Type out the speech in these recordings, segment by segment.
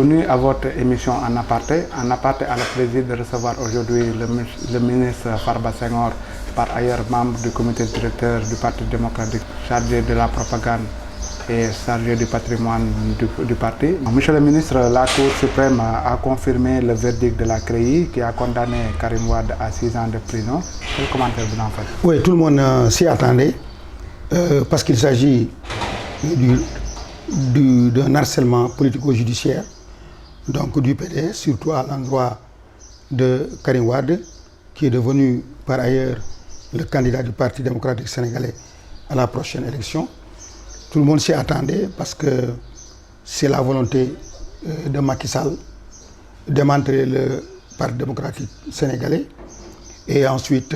bienvenue à votre émission En Aparté. En Aparté a le plaisir de recevoir aujourd'hui le ministre Farba Senghor, par ailleurs membre du comité directeur du Parti démocratique, chargé de la propagande et chargé du patrimoine du parti. Monsieur le ministre, la Cour suprême a confirmé le verdict de la CREI qui a condamné Karim Wade à 6 ans de prison. Quel commentaire vous en faites? Oui, tout le monde s'y attendait parce qu'il s'agit d'un harcèlement politico-judiciaire, donc du PDS, surtout à l'endroit de Karim Wade, qui est devenu par ailleurs le candidat du Parti démocratique sénégalais à la prochaine élection. Tout le monde s'y attendait parce que c'est la volonté de Macky Sall de démanteler le Parti démocratique sénégalais et ensuite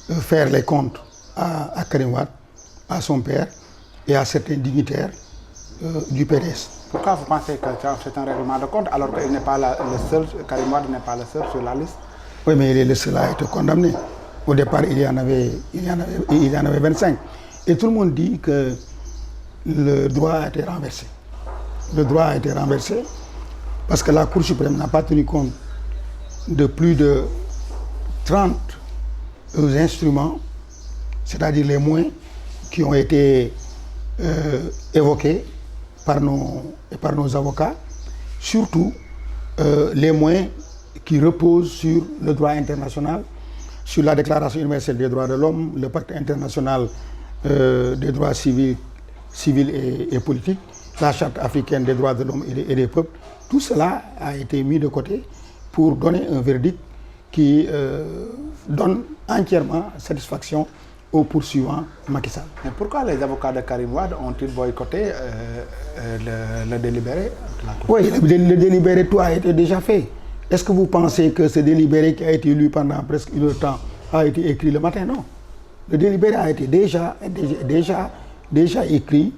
faire les comptes à Karim Wade, à son père et à certains dignitaires du PDS. Pourquoi vous pensez que c'est un règlement de compte alors qu'il n'est pas le seul, Karim Wade n'est pas le seul sur la liste? Oui, mais il est le seul à être condamné. Au départ, il y en avait 25. Et tout le monde dit que le droit a été renversé. Le droit a été renversé parce que la Cour suprême n'a pas tenu compte de plus de 30 instruments, c'est-à-dire les moyens qui ont été évoqués par nos avocats, surtout les moyens qui reposent sur le droit international, sur la Déclaration universelle des droits de l'homme, le Pacte international des droits civils et politiques, la Charte africaine des droits de l'homme et des peuples. Tout cela a été mis de côté pour donner un verdict qui donne entièrement satisfaction au poursuivant Macky Sall. Mais pourquoi les avocats de Karim Wade ont-ils boycotté le délibéré? Oui, le délibéré, tout a été déjà fait. Est-ce que vous pensez que ce délibéré qui a été lu pendant presque une heure de temps a été écrit le matin? Non. Le délibéré a été déjà écrit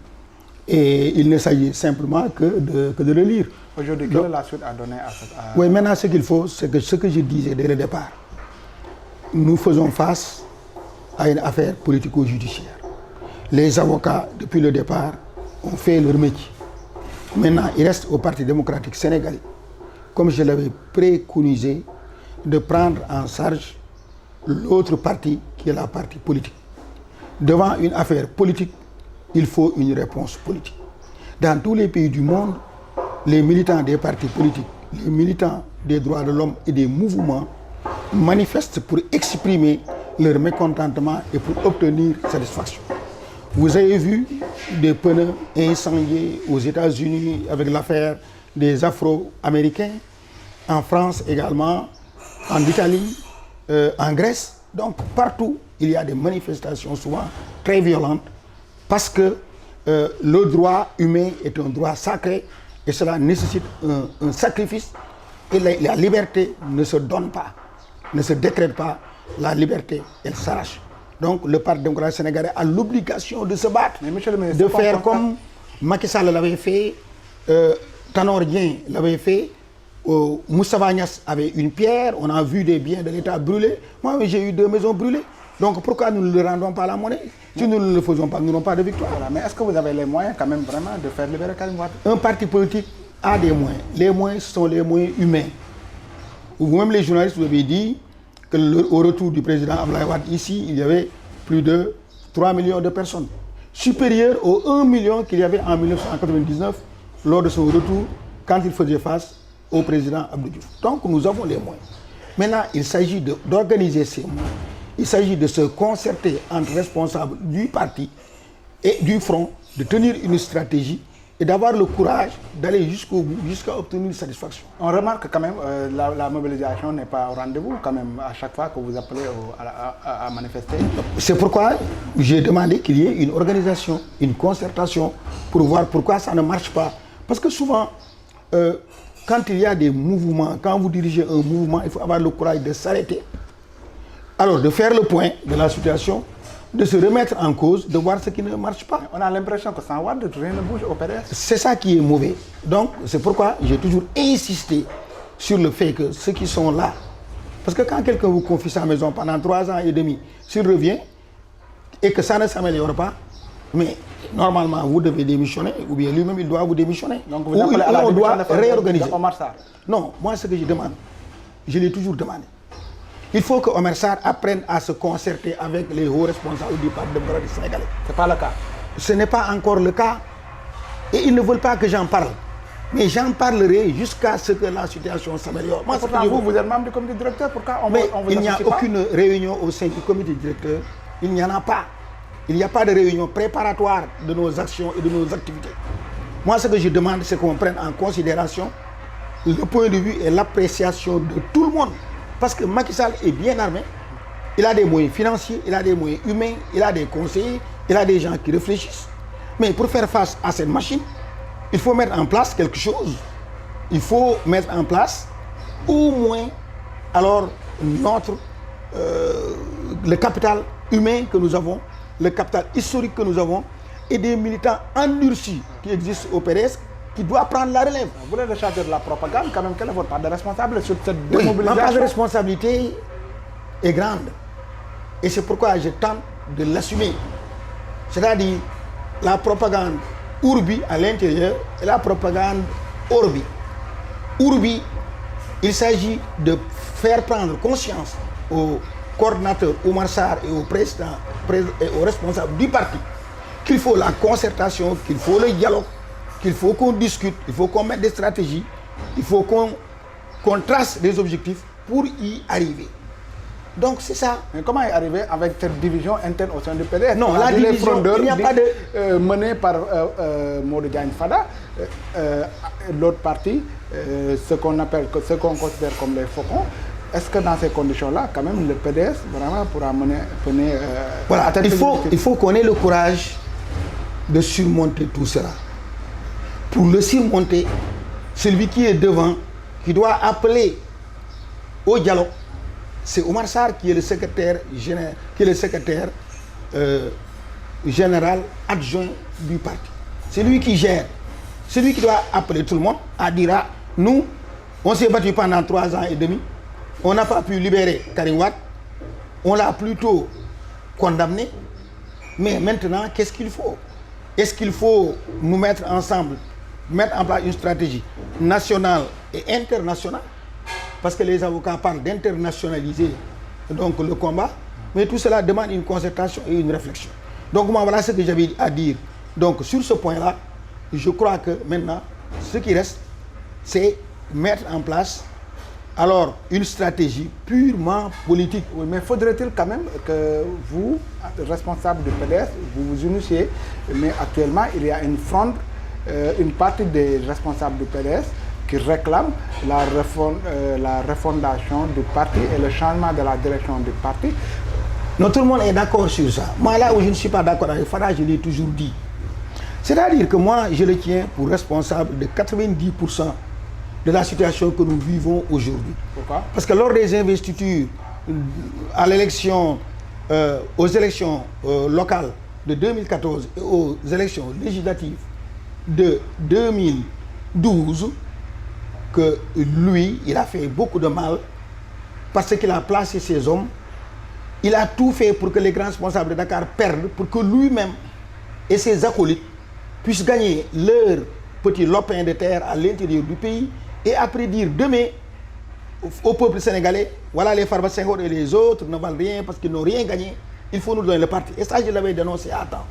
et il ne s'agit simplement que de le lire. Aujourd'hui, quelle est la suite à donner à cette... Oui, maintenant ce qu'il faut, c'est que ce que je disais dès le départ, nous faisons face à une affaire politico-judiciaire. Les avocats, depuis le départ, ont fait leur métier. Maintenant, il reste au Parti démocratique sénégalais, comme je l'avais préconisé, de prendre en charge l'autre partie qui est la partie politique. Devant une affaire politique, il faut une réponse politique. Dans tous les pays du monde, les militants des partis politiques, les militants des droits de l'homme et des mouvements manifestent pour exprimer leur mécontentement et pour obtenir satisfaction. Vous avez vu des pneus incendiés aux États-Unis avec l'affaire des Afro-Américains, en France également, en Italie, en Grèce. Donc partout, il y a des manifestations souvent très violentes parce que le droit humain est un droit sacré et cela nécessite un sacrifice et la liberté ne se donne pas, ne se décrète pas. La liberté, elle s'arrache. Donc le Parti démocratique sénégalais a l'obligation de se battre, de faire comme Macky Sall l'avait fait, Tanor Dieng l'avait fait, Moustapha Niasse avait une pierre, on a vu des biens de l'État brûlés. Moi, j'ai eu 2 maisons brûlées. Donc pourquoi nous ne le rendons pas la monnaie? Si nous ne le faisons pas, nous n'aurons pas de victoire. Voilà. Mais est-ce que vous avez les moyens quand même vraiment de faire libérer Karim Wade? Un parti politique a des moyens. Les moyens, ce sont les moyens humains. Vous-même les journalistes, vous avez dit qu'au retour du président Abdoulaye Wade, ici, il y avait plus de 3 millions de personnes, supérieur aux 1 million qu'il y avait en 1999, lors de son retour, quand il faisait face au président Abdou Diouf. Donc nous avons les moyens. Maintenant, il s'agit d'organiser ces moyens. Il s'agit de se concerter entre responsables du parti et du front, de tenir une stratégie et d'avoir le courage d'aller jusqu'au bout, jusqu'à obtenir une satisfaction. On remarque quand même la mobilisation n'est pas au rendez-vous quand même à chaque fois que vous appelez à manifester. C'est pourquoi j'ai demandé qu'il y ait une organisation, une concertation pour voir pourquoi ça ne marche pas. Parce que souvent, quand il y a des mouvements, quand vous dirigez un mouvement, il faut avoir le courage de s'arrêter. Alors de faire le point de la situation, de se remettre en cause, de voir ce qui ne marche pas. On a l'impression que sans Wade, rien ne bouge au PDS. C'est ça qui est mauvais. Donc c'est pourquoi j'ai toujours insisté sur le fait que ceux qui sont là, parce que quand quelqu'un vous confie sa maison pendant 3 ans et demi, s'il revient et que ça ne s'améliore pas, mais normalement, vous devez démissionner, ou bien lui-même, il doit vous démissionner. Donc vous appelez à la on doit démission réorganiser. de Omar Sarr. Non, moi, ce que je demande, je l'ai toujours demandé. Il faut que Omar Sarr apprenne à se concerter avec les hauts responsables du Parti démocratique sénégalais. Ce n'est pas le cas. Ce n'est pas encore le cas. Et ils ne veulent pas que j'en parle. Mais j'en parlerai jusqu'à ce que la situation s'améliore. Moi, Pourtant, vous êtes membre du comité directeur, pourquoi on vous il n'y a associe pas? aucune réunion au sein du comité directeur. Il n'y en a pas. Il n'y a pas de réunion préparatoire de nos actions et de nos activités. Moi, ce que je demande, c'est qu'on prenne en considération le point de vue et l'appréciation de tout le monde. Parce que Macky Sall est bien armé. Il a des moyens financiers, il a des moyens humains, il a des conseillers, il a des gens qui réfléchissent. Mais pour faire face à cette machine, il faut mettre en place quelque chose. Il faut mettre en place au moins alors le capital humain que nous avons, le capital historique que nous avons et des militants endurcis qui existent au PDS qui doivent prendre la relève. Vous êtes le chargé de la propagande, quand même, quelle est votre part de responsable sur cette Oui, démobilisation? ma part de responsabilité est grande. Et c'est pourquoi je tente de l'assumer. C'est-à-dire la propagande Urbi à l'intérieur et la propagande Orbi. Urbi, il s'agit de faire prendre conscience aux coordinateurs Oumar Sarr et aux présidents et aux responsables du parti qu'il faut la concertation, qu'il faut le dialogue, qu'il faut qu'on discute, il faut qu'on mette des stratégies, il faut qu'on trace des objectifs pour y arriver. Donc c'est ça. Mais comment y arriver avec cette division interne au sein du PDS? Non, la division, il n'y a pas de... menée par Modou Diagne Fada, l'autre parti, ce qu'on considère comme les faucons. Est-ce que dans ces conditions-là, quand même, le PDS vraiment pourra mener... voilà, il faut qu'on ait le courage de surmonter tout cela. Pour le surmonter, celui qui est devant, qui doit appeler au dialogue, c'est Oumar Sarr qui est le secrétaire général adjoint du parti. C'est lui qui gère. C'est lui qui doit appeler tout le monde à dire nous, on s'est battu pendant 3 ans et demi, on n'a pas pu libérer Karim Wade, on l'a plutôt condamné, mais maintenant, qu'est-ce qu'il faut? Est-ce qu'il faut nous mettre ensemble, mettre en place une stratégie nationale et internationale? Parce que les avocats parlent d'internationaliser donc le combat, mais tout cela demande une concertation et une réflexion. Donc moi, voilà ce que j'avais à dire. Donc sur ce point-là, je crois que maintenant, ce qui reste, c'est mettre en place alors une stratégie purement politique. Oui, mais faudrait-il quand même que vous, responsable du PDS, vous vous unissiez, mais actuellement, il y a une fronde, une partie des responsables du PDS qui réclament la refondation du parti et le changement de la direction du parti. Non, tout le monde est d'accord sur ça. Moi, là où je ne suis pas d'accord avec Fada, je l'ai toujours dit. C'est-à-dire que moi, je le tiens pour responsable de 90% de la situation que nous vivons aujourd'hui. Pourquoi? Parce que lors des investitures, à l'élection, aux élections locales de 2014 et aux élections législatives de 2012, que lui, il a fait beaucoup de mal parce qu'il a placé ses hommes. Il a tout fait pour que les grands responsables de Dakar perdent, pour que lui-même et ses acolytes puissent gagner leur petit lopin de terre à l'intérieur du pays et après dire demain au peuple sénégalais, voilà les Farba Senghor et les autres ne valent rien parce qu'ils n'ont rien gagné, il faut nous donner le parti. Et ça, je l'avais dénoncé à temps.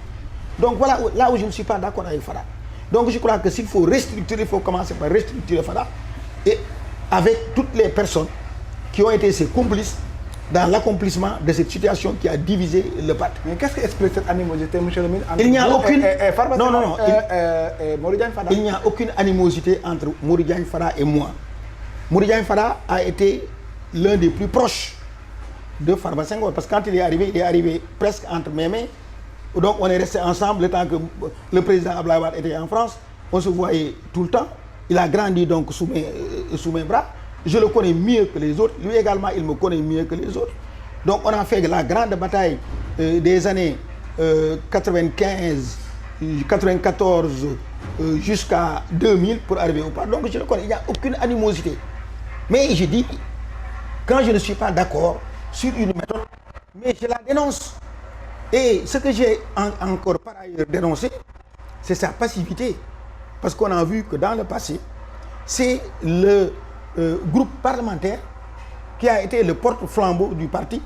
Donc voilà là où je ne suis pas d'accord avec Fada. Donc je crois que s'il faut restructurer, il faut commencer par restructurer Fada et avec toutes les personnes qui ont été ses complices dans l'accomplissement de cette situation qui a divisé le parti. Mais qu'est-ce qui explique cette animosité, monsieur le ministre? Il n'y a aucune... Il n'y a aucune animosité entre Modou Diagne Fada et moi. Modou Diagne Fada a été l'un des plus proches de Farba Senghor parce que quand il est arrivé presque entre mes mains. Donc on est resté ensemble le temps que le président Abdoulaye Wade était en France. On se voyait tout le temps. Il a grandi donc sous mes bras. Je le connais mieux que les autres. Lui également, il me connaît mieux que les autres. Donc on a fait la grande bataille des années 95, 94 jusqu'à 2000 pour arriver au pouvoir. Donc je le connais. Il n'y a aucune animosité. Mais je dis, quand je ne suis pas d'accord sur une méthode, mais je la dénonce. Et ce que j'ai encore par ailleurs dénoncé, c'est sa passivité. Parce qu'on a vu que dans le passé, c'est le groupe parlementaire qui a été le porte-flambeau du parti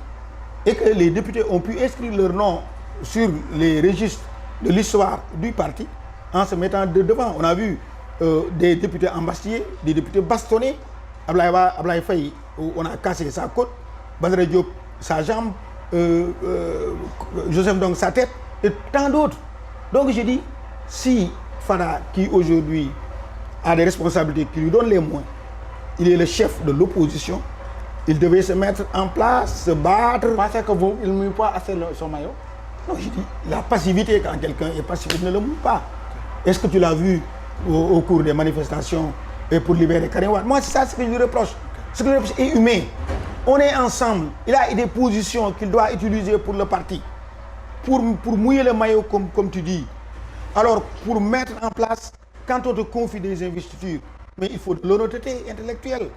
et que les députés ont pu inscrire leur nom sur les registres de l'histoire du parti en se mettant devant. On a vu des députés embastillés, des députés bastonnés. Ablaye Faye, on a cassé sa côte, Badara Diop sa jambe, Joseph donc sa tête, et tant d'autres. Donc je dis, si Fada, qui aujourd'hui a des responsabilités qui lui donnent les moyens, il est le chef de l'opposition, il devait se mettre en place, se battre. Vous pensez que vous, il ne mouille pas assez son maillot? Non, je dis, la passivité, quand quelqu'un est passif, il ne le mouille pas. Est-ce que tu l'as vu au cours des manifestations et pour libérer Karim Wade? Moi, c'est ça ce que je lui reproche. Ce que je lui reproche est humain. On est ensemble. Il a des positions qu'il doit utiliser pour le parti. Pour mouiller le maillot, comme tu dis. Alors, pour mettre en place, quand on te confie des investitures, mais il faut de l'honnêteté intellectuelle.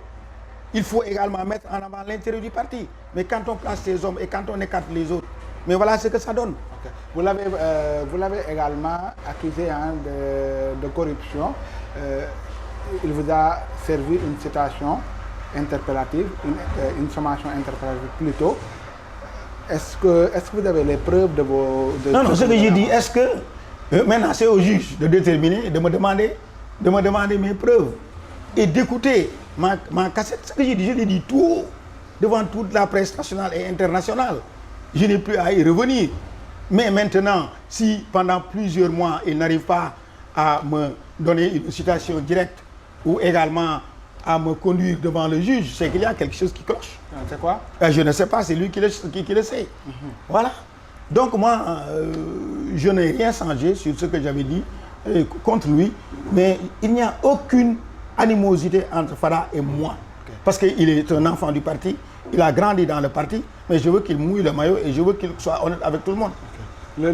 Il faut également mettre en avant l'intérêt du parti. Mais quand on place ces hommes et quand on écarte les autres, mais voilà ce que ça donne. Okay. Vous l'avez également accusé de corruption. Il vous a servi une citation interpellative, une sommation interpellative plutôt. Est-ce que vous avez les preuves de vos... Non, ce que j'ai dit, est-ce que... maintenant, c'est au juge de déterminer, de me demander mes preuves et d'écouter ma cassette. Ce que j'ai dit, je l'ai dit tout devant toute la presse nationale et internationale. Je n'ai plus à y revenir. Mais maintenant, si pendant plusieurs mois, il n'arrive pas à me donner une citation directe ou également à me conduire devant le juge, c'est qu'il y a quelque chose qui cloche. C'est quoi? Je ne sais pas, c'est lui qui le sait. Voilà. Donc moi, je n'ai rien changé sur ce que j'avais dit contre lui, mais il n'y a aucune animosité entre Fada et moi. Okay. Parce qu'il est un enfant du parti, il a grandi dans le parti, mais je veux qu'il mouille le maillot et je veux qu'il soit honnête avec tout le monde. Okay.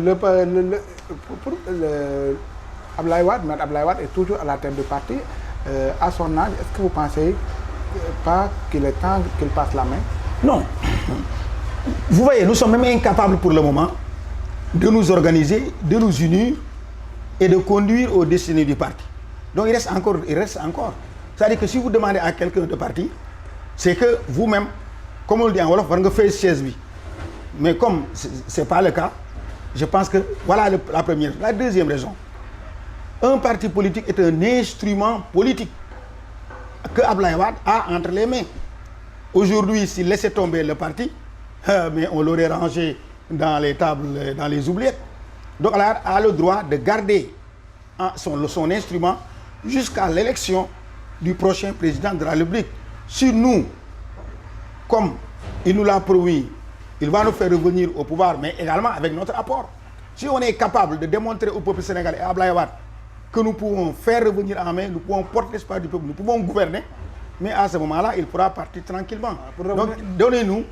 Ablaye Wade est toujours à la tête du parti. À son âge, est-ce que vous pensez pas qu'il est temps qu'il passe la main? Non. Vous voyez, nous sommes même incapables pour le moment de nous organiser, de nous unir et de conduire aux destinées du parti. Donc il reste encore. C'est-à-dire que si vous demandez à quelqu'un de partir, c'est que vous-même, comme on le dit en Wolof, vous avez fait chaise vie. Mais comme ce n'est pas le cas, je pense que voilà la première. La deuxième raison. Un parti politique est un instrument politique que Ablaye Wade a entre les mains. Aujourd'hui, s'il laissait tomber le parti, mais on l'aurait rangé dans les tables, dans les oubliettes. Donc elle a le droit de garder son instrument jusqu'à l'élection du prochain président de la République. Si nous, comme il nous l'a promis, il va nous faire revenir au pouvoir, mais également avec notre apport. Si on est capable de démontrer au peuple sénégalais et à Ablaye Wade que nous pouvons faire revenir en main, nous pouvons porter l'espoir du peuple, nous pouvons gouverner, mais à ce moment-là, il pourra partir tranquillement. Donc, donnez-nous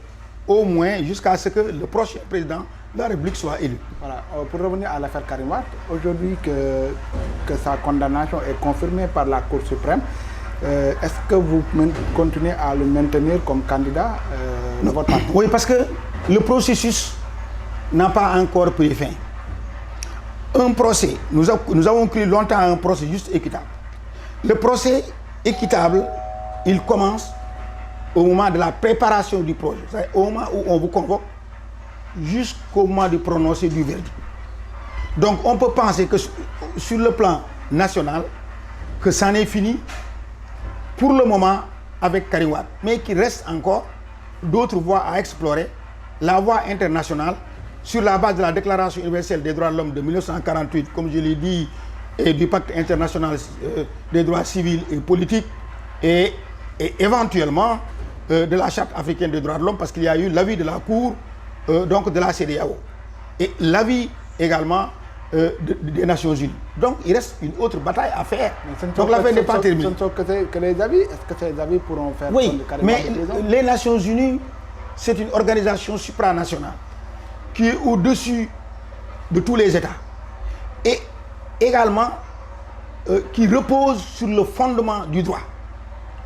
au moins jusqu'à ce que le prochain président de la République soit élu. Voilà. Pour revenir à l'affaire Karim Wade, aujourd'hui que sa condamnation est confirmée par la Cour suprême, est-ce que vous continuez à le maintenir comme candidat de votre parti? Oui, parce que le processus n'a pas encore pris fin. Un procès, nous avons cru longtemps à un procès juste équitable. Le procès équitable, il commence au moment de la préparation du projet, c'est-à-dire au moment où on vous convoque jusqu'au moment du prononcé du verdict. Donc on peut penser que sur le plan national, que c'en est fini pour le moment avec Karim Wade, mais qu'il reste encore d'autres voies à explorer, la voie internationale, sur la base de la Déclaration universelle des droits de l'homme de 1948, comme je l'ai dit, et du pacte international des droits civils et politiques, et éventuellement de la Charte africaine des droits de l'homme, parce qu'il y a eu l'avis de la Cour donc de la CEDEAO, et l'avis également des Nations Unies. Donc il reste une autre bataille à faire. Donc l'affaire n'est pas terminée. Ce ne sont que les avis. Est-ce que ces avis pourront faire... Oui, mais les Nations Unies, c'est une organisation supranationale qui est au-dessus de tous les États et également qui repose sur le fondement du droit.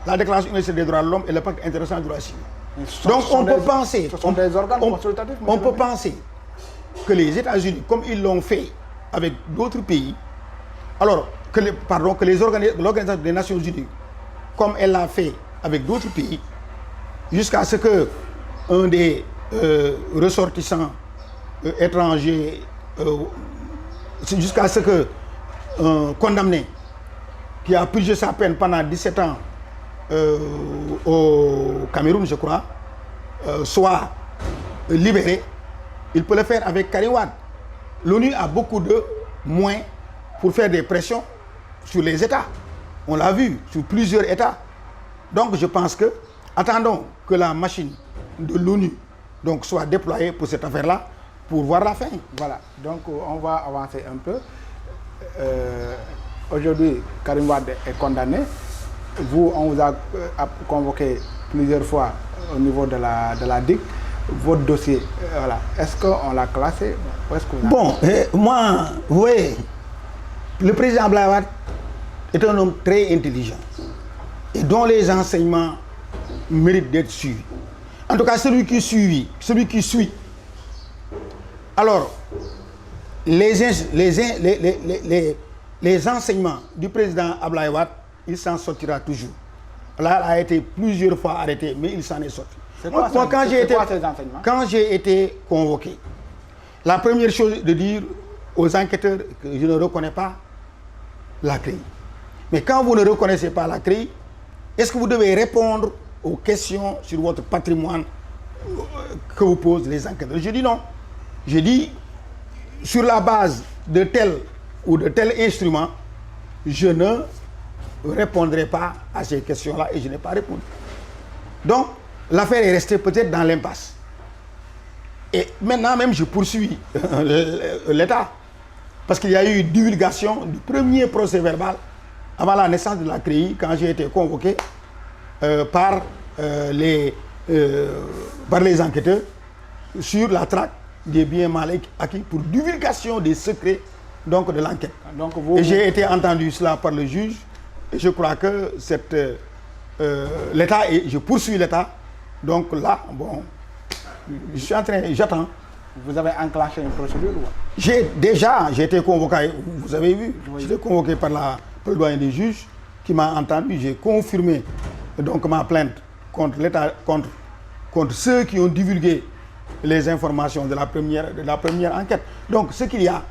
La Déclaration universelle des droits de l'homme et le pacte international des droits civils. Donc on peut penser, ce sont des organes consultatifs. On peut penser que les États-Unis, comme ils l'ont fait avec d'autres pays, alors que l'Organisation des Nations Unies, comme elle l'a fait avec d'autres pays, jusqu'à ce que un des ressortissants étrangers, jusqu'à ce que un condamné qui a purgé sa peine pendant 17 ans au Cameroun, je crois, soit libéré, il peut le faire avec Karim Wade. L'ONU a beaucoup de moyens pour faire des pressions sur les États. On l'a vu, sur plusieurs États. Donc je pense que, attendons que la machine de l'ONU soit déployée pour cette affaire-là, pour voir la fin. Voilà, donc on va avancer un peu. Aujourd'hui, Karim Wade est condamné. Vous, on vous a convoqué plusieurs fois au niveau de la DIC. Votre dossier, voilà, est-ce qu'on l'a classé? Bon, moi, vous voyez, le président Abdoulaye Wade est un homme très intelligent et dont les enseignements méritent d'être suivis. En tout cas, celui qui suit. Alors, les enseignements du président Abdoulaye Wade, il s'en sortira toujours. Là, il a été plusieurs fois arrêté, mais il s'en est sorti. Moi, quand j'ai été convoqué, la première chose de dire aux enquêteurs que je ne reconnais pas la CREI. Mais quand vous ne reconnaissez pas la CREI, est-ce que vous devez répondre aux questions sur votre patrimoine que vous posent les enquêteurs? Je dis non. Je dis, sur la base de tel ou de tel instrument, je ne répondrai pas à ces questions-là et je n'ai pas répondu. Donc, l'affaire est restée peut-être dans l'impasse. Et maintenant même, je poursuis l'État. Parce qu'il y a eu divulgation du premier procès verbal avant la naissance de la CREI, quand j'ai été convoqué par les enquêteurs sur la traque des biens mal acquis pour divulgation des secrets de l'enquête. Et j'ai été entendu cela par le juge. Et je crois que l'État, et je poursuis l'État. Donc là, bon, j'attends. Vous avez enclenché une procédure? J'ai été convoqué, vous avez vu, j'ai été convoqué par le doyen des juges qui m'a entendu. J'ai confirmé ma plainte contre l'État, contre ceux qui ont divulgué les informations de la première enquête. Donc ce qu'il y a,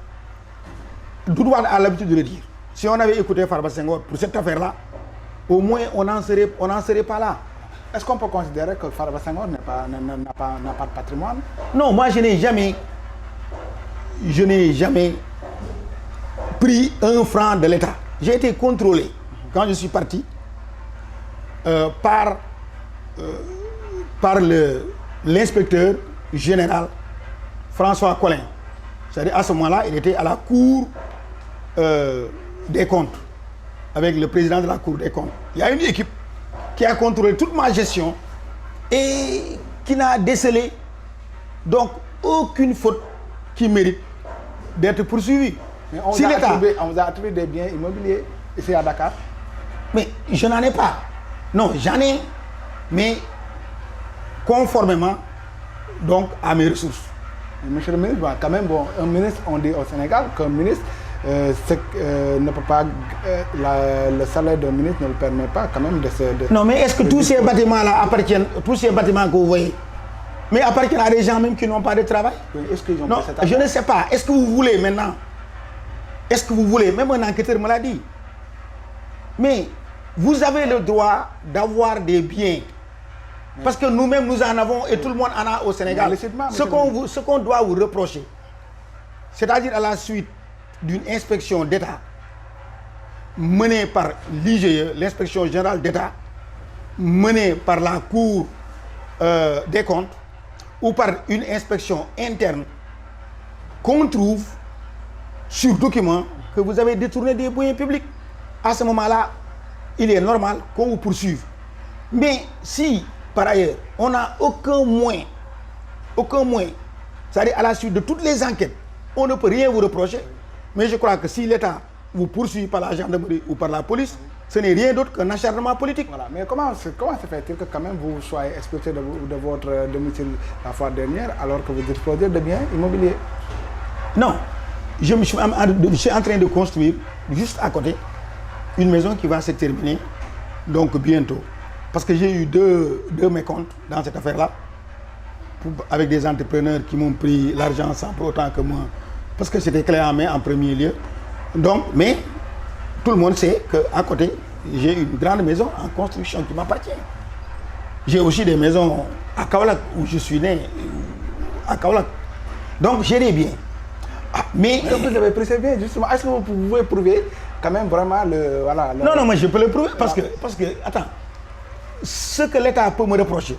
Doudou Wade a l'habitude de le dire. Si on avait écouté Farba Senghor pour cette affaire-là, au moins on n'en serait pas là. Est-ce qu'on peut considérer que Farba Senghor n'a pas de patrimoine? Non, moi je n'ai jamais pris un franc de l'État. J'ai été contrôlé quand je suis parti par l'inspecteur général François Collin. C'est-à-dire à ce moment-là, il était à la Cour des comptes avec le président de la Cour des comptes. Il y a une équipe qui a contrôlé toute ma gestion et qui n'a décelé donc aucune faute qui mérite d'être poursuivie. Mais on vous a attribué des biens immobiliers ici à Dakar? Mais je n'en ai pas. Non, j'en ai, mais conformément à mes ressources. Monsieur le ministre, quand même, un ministre, on dit au Sénégal qu'un ministre ne peut pas, le salaire d'un ministre ne le permet pas quand même de se... Non, mais est-ce que tous ces bâtiments-là appartiennent, tous ces bâtiments que vous voyez, mais appartiennent à des gens même qui n'ont pas de travail? Est-ce qu'ils ont non, je ne sais pas. Est-ce que vous voulez maintenant, même un enquêteur me l'a dit, mais vous avez le droit d'avoir des biens. Parce que nous-mêmes, nous en avons et tout le monde en a au Sénégal. Ce qu'on doit vous reprocher, c'est-à-dire à la suite d'une inspection d'État menée par l'IGE, l'inspection générale d'État, menée par la Cour des comptes, ou par une inspection interne, qu'on trouve sur document que vous avez détourné des biens publics. À ce moment-là, il est normal qu'on vous poursuive. Mais si, par ailleurs, on n'a aucun moyen, c'est-à-dire à la suite de toutes les enquêtes, on ne peut rien vous reprocher. Mais je crois que si l'État vous poursuit par la gendarmerie ou par la police, ce n'est rien d'autre qu'un acharnement politique. Voilà. Mais comment se fait-il que quand même vous soyez expulsé de votre domicile la fois dernière alors que vous disposez de biens immobiliers? Non, je suis en train de construire, juste à côté, une maison qui va se terminer, donc bientôt. Parce que j'ai eu deux mécomptes dans cette affaire-là, avec des entrepreneurs qui m'ont pris l'argent sans pour autant que moi, parce que c'était clé en main en premier lieu. Donc, mais tout le monde sait qu'à côté, j'ai une grande maison en construction qui m'appartient. J'ai aussi des maisons à Kaolack, où je suis né, à Kaolack. Donc, j'ai des biens. Mais vous avez pris ces biens, justement. Est-ce que vous pouvez prouver quand même vraiment le... Voilà, Non, non, mais je peux le prouver parce que, attends, ce que l'État peut me reprocher,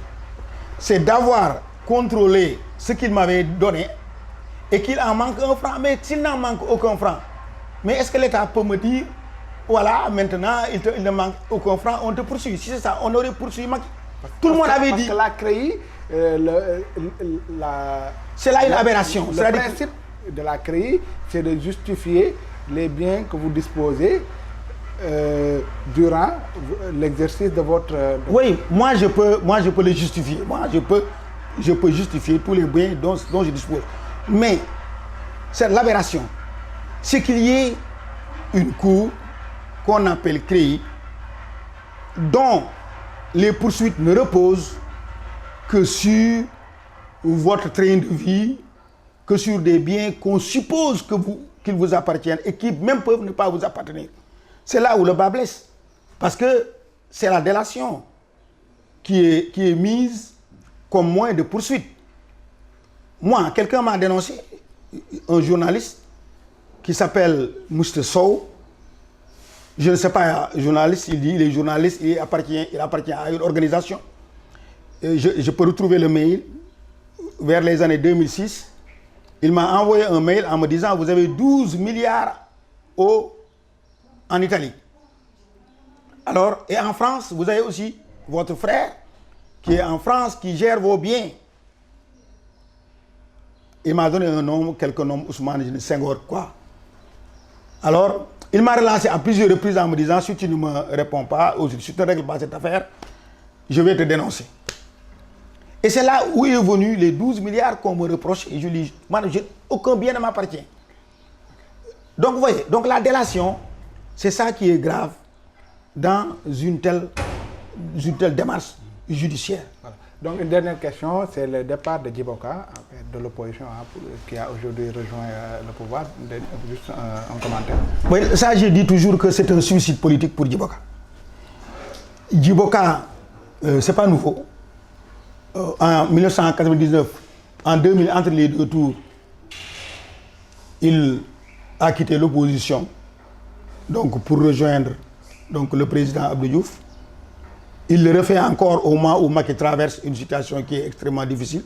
c'est d'avoir contrôlé ce qu'il m'avait donné et qu'il en manque un franc. Mais s'il n'en manque aucun franc, mais est-ce que l'État peut me dire, voilà, maintenant, il ne manque aucun franc, on te poursuit. Si c'est ça, on aurait poursuivi Macky. Tout le monde avait dit... Parce que la CREI, c'est là une aberration. Le principe de la CREI, c'est de justifier les biens que vous disposez durant l'exercice de votre... Oui, moi je peux le justifier. Moi, je peux justifier tous les biens dont je dispose. Mais c'est l'aberration. C'est qu'il y ait une cour qu'on appelle CREI, dont les poursuites ne reposent que sur votre train de vie, que sur des biens qu'on suppose qu'ils vous appartiennent et qui même peuvent ne pas vous appartenir. C'est là où le bas blesse. Parce que c'est la délation qui est mise comme moyen de poursuite. Moi, quelqu'un m'a dénoncé, un journaliste qui s'appelle Mr. Sow. Je ne sais pas, journaliste, il dit, il est journaliste, il appartient à une organisation. Et je peux retrouver le mail vers les années 2006. Il m'a envoyé un mail en me disant, vous avez 12 milliards en Italie. Alors, et en France, vous avez aussi votre frère qui est en France, qui gère vos biens. Il m'a donné un nom, quelques noms, Ousmane, je ne sais quoi. Alors, il m'a relancé à plusieurs reprises en me disant, si tu ne me réponds pas, ou si tu ne règles pas cette affaire, je vais te dénoncer. Et c'est là où est venu les 12 milliards qu'on me reproche. Et je dis, aucun bien ne m'appartient. Donc, vous voyez, donc la délation, c'est ça qui est grave dans une telle démarche judiciaire. Voilà. Donc, une dernière question, c'est le départ de Djiboka, de l'opposition, qui a aujourd'hui rejoint le pouvoir. Juste un commentaire. Oui, ça, je dis toujours que c'est un suicide politique pour Djiboka. Djiboka, c'est pas nouveau. En 1999, en 2000, entre les deux tours, il a quitté l'opposition pour rejoindre le président Abdou Diouf. Il le refait encore au moment où Macky traverse une situation qui est extrêmement difficile.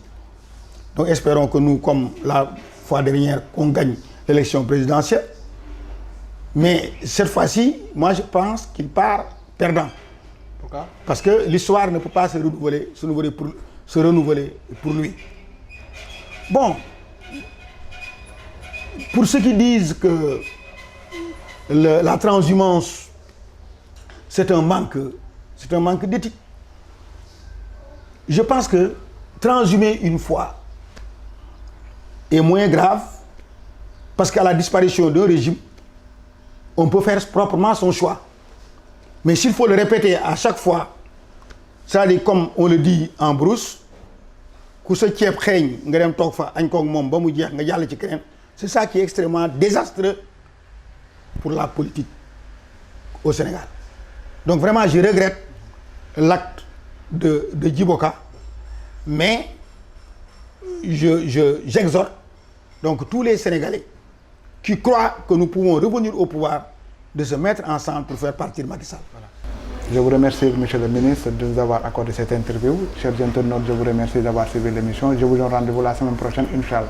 Donc espérons que nous, comme la fois dernière, qu'on gagne l'élection présidentielle. Mais cette fois-ci, moi je pense qu'il part perdant. Pourquoi? Parce que l'histoire ne peut pas se renouveler pour lui. Bon, pour ceux qui disent que la transhumance, c'est un manque d'éthique, je pense que transhumer une fois est moins grave parce qu'à la disparition d'un régime, on peut faire proprement son choix. Mais s'il faut le répéter à chaque fois, c'est-à-dire comme on le dit en brousse, c'est ça qui est extrêmement désastreux pour la politique au Sénégal. Donc vraiment, je regrette l'acte de Djiboka, mais j'exhorte donc tous les Sénégalais qui croient que nous pouvons revenir au pouvoir de se mettre ensemble pour faire partir Macky Sall. Voilà. Je vous remercie, Monsieur le ministre, de nous avoir accordé cette interview. Chers internautes, je vous remercie d'avoir suivi l'émission. Je vous donne rendez-vous la semaine prochaine, Inch'Allah.